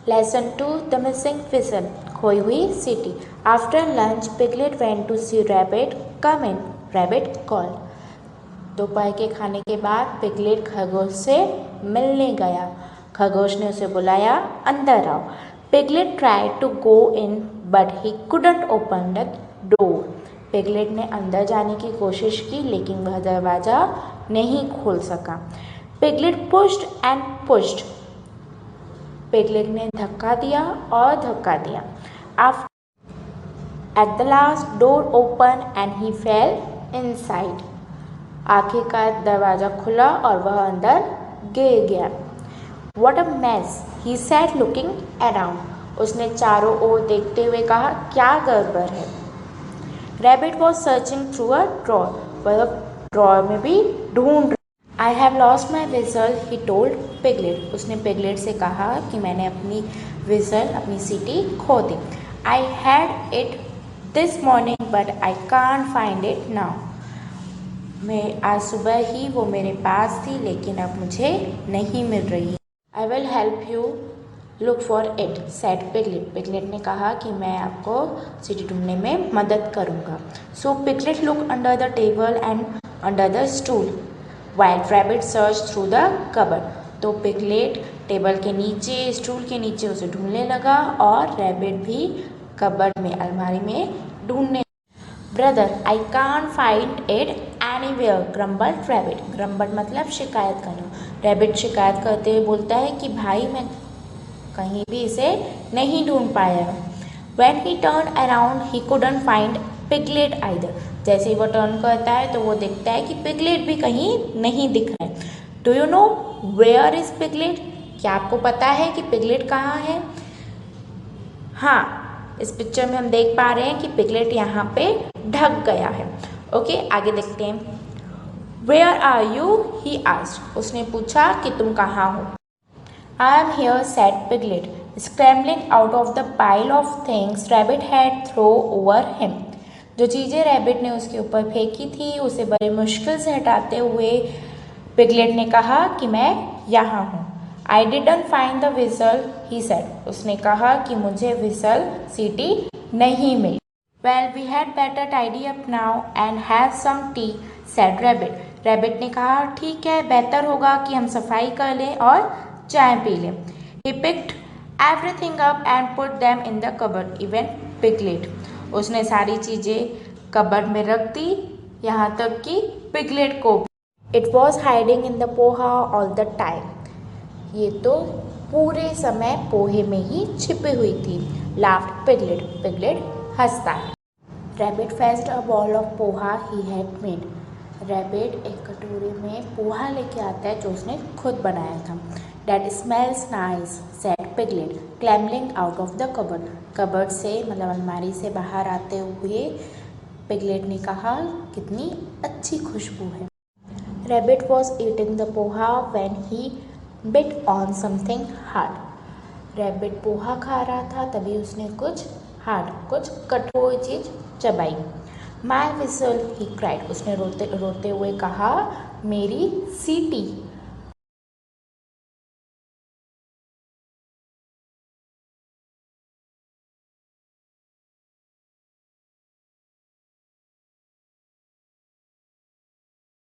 Lesson 2, The Missing Whistle, खोई हुई सीटी. After lunch, Piglet went to see Rabbit. Come in, Rabbit called. दोपहर के खाने के बाद पिगलेट खरगोश से मिलने गया. खरगोश ने उसे बुलाया, अंदर आओ. Piglet tried to go in but he couldn't open the door. Piglet ने अंदर जाने की कोशिश की लेकिन वह दरवाज़ा नहीं खोल सका. Piglet pushed and pushed. Piglet ने धक्का दिया और धक्का दिया. At the last, door opened and he fell inside. आखिरकार दरवाज़ा खुला और वह अंदर गिर गया. What a mess, he said looking around. उसने चारों ओर देखते हुए कहा, क्या गड़बड़ है. Rabbit was searching through a drawer. वह ड्रॉर में भी ढूंढ. I have lost my whistle, he told Piglet. उसने पिगलेट से कहा कि मैंने अपनी विसल, अपनी सीटी खो दी. I had it this morning but I can't find it now. मैं आज सुबह ही वो मेरे पास थी लेकिन अब मुझे नहीं मिल रही. I will help you look for it, said Piglet. Piglet ने कहा कि मैं आपको सीटी ढूंढने में मदद करूँगा. So Piglet looked under the table and under the stool, while Rabbit searched through the cupboard. तो पिगलेट टेबल के नीचे, स्टूल के नीचे उसे ढूंढने लगा और रैबिट भी कबर्ड में, अलमारी में ढूंढने. Brother, I can't find it anywhere, grumbled Rabbit. Grumbled मतलब शिकायत करना. रैबिट शिकायत करते हुए बोलता है कि भाई मैं कहीं भी इसे नहीं ढूंढ पाया. When he turned around, he couldn't find Piglet either. जैसे ही वो टर्न करता है तो वो देखता है कि पिगलेट भी कहीं नहीं दिख रहा है. Do you know where is Piglet? क्या आपको पता है कि पिगलेट कहाँ है? हाँ, इस पिक्चर में हम देख पा रहे हैं कि पिगलेट यहाँ पे ढक गया है. ओके, आगे देखते हैं. Where are you? He asked. उसने पूछा कि तुम कहाँ हो. I am here, said Piglet, scrambling out of the pile of things Rabbit had throw over him. जो चीज़ें रैबिट ने उसके ऊपर फेंकी थी उसे बड़े मुश्किल से हटाते हुए पिगलेट ने कहा कि मैं यहाँ हूँ. I didn't find the whistle, he said. उसने कहा कि मुझे विसल, सीटी नहीं मिली. Well, we had better tidy up now and have some tea, said Rabbit. Rabbit ने कहा, ठीक है, बेहतर होगा कि हम सफाई कर लें और चाय पी लें. He picked everything up and put them in the cupboard, even piglet. उसने सारी चीज़ें कबर्ड में रख दी, यहाँ तक कि पिगलेट को. It was hiding in the poha all the time. ये तो पूरे समय पोहे में ही छिपी हुई थी. Laughed piglet. पिगलेट हंसता है. Rabbit fetched a ball of poha he had made. Rabbit एक कटोरे में पोहा लेके आता है जो उसने खुद बनाया था. That smells nice, said Piglet, clambering out of the cupboard. Cupboard से मतलब अलमारी से बाहर आते हुए पिगलेट ने कहा, कितनी अच्छी खुशबू है. Rabbit was eating the poha when he bit on something hard. Rabbit poha खा रहा था तभी उसने कुछ हार्ड, कुछ कठोर चीज़ चबाई. माई विसल, ही क्राइड. उसने रोते रोते हुए कहा, मेरी सीटी.